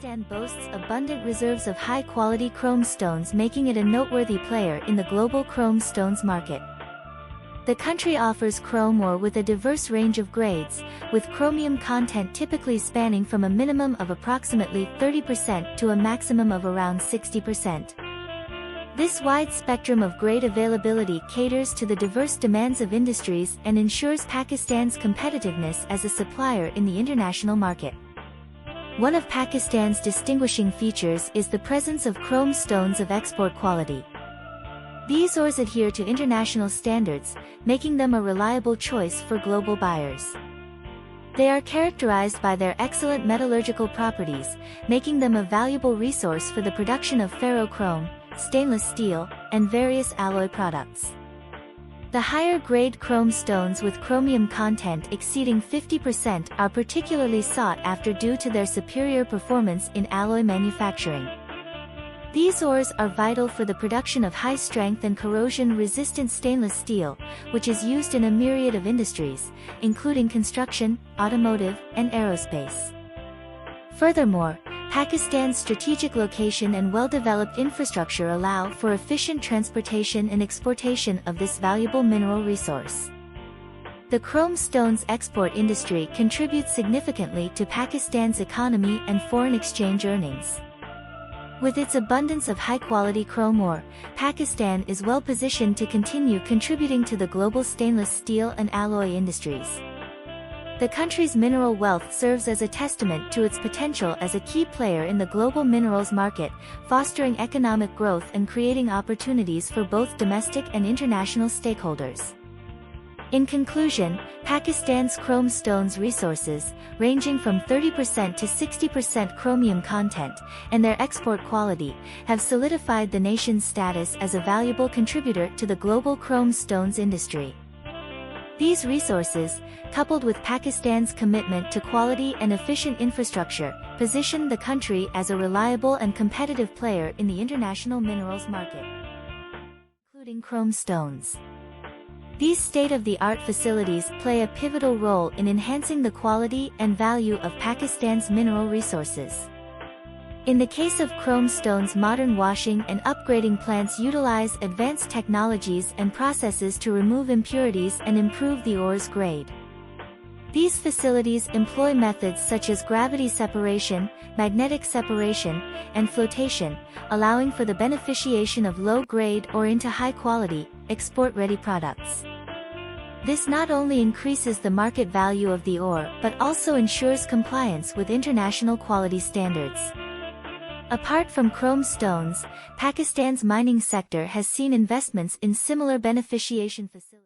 Pakistan boasts abundant reserves of high-quality chrome stones, making it a noteworthy player in the global chrome stones market. The country offers chrome ore with a diverse range of grades, with chromium content typically spanning from a minimum of approximately 30% to a maximum of around 60%. This wide spectrum of grade availability caters to the diverse demands of industries and ensures Pakistan's competitiveness as a supplier in the international market. One of Pakistan's distinguishing features is the presence of chrome stones of export quality. These ores adhere to international standards, making them a reliable choice for global buyers. They are characterized by their excellent metallurgical properties, making them a valuable resource for the production of ferrochrome, stainless steel, and various alloy products. The higher-grade chrome stones with chromium content exceeding 50% are particularly sought after due to their superior performance in alloy manufacturing. These ores are vital for the production of high-strength and corrosion-resistant stainless steel, which is used in a myriad of industries, including construction, automotive, and aerospace. Furthermore, Pakistan's strategic location and well-developed infrastructure allow for efficient transportation and exportation of this valuable mineral resource. The chrome stones export industry contributes significantly to Pakistan's economy and foreign exchange earnings. With its abundance of high-quality chrome ore, Pakistan is well positioned to continue contributing to the global stainless steel and alloy industries. The country's mineral wealth serves as a testament to its potential as a key player in the global minerals market, fostering economic growth and creating opportunities for both domestic and international stakeholders. In conclusion, Pakistan's chrome stones resources, ranging from 30% to 60% chromium content, and their export quality, have solidified the nation's status as a valuable contributor to the global chrome stones industry. These resources, coupled with Pakistan's commitment to quality and efficient infrastructure, position the country as a reliable and competitive player in the international minerals market, including chrome stones. These state-of-the-art facilities play a pivotal role in enhancing the quality and value of Pakistan's mineral resources. In the case of chrome stones, modern washing and upgrading plants utilize advanced technologies and processes to remove impurities and improve the ore's grade. These facilities employ methods such as gravity separation, magnetic separation, and flotation, allowing for the beneficiation of low-grade ore into high-quality, export-ready products. This not only increases the market value of the ore but also ensures compliance with international quality standards. Apart from chrome stones, Pakistan's mining sector has seen investments in similar beneficiation facilities.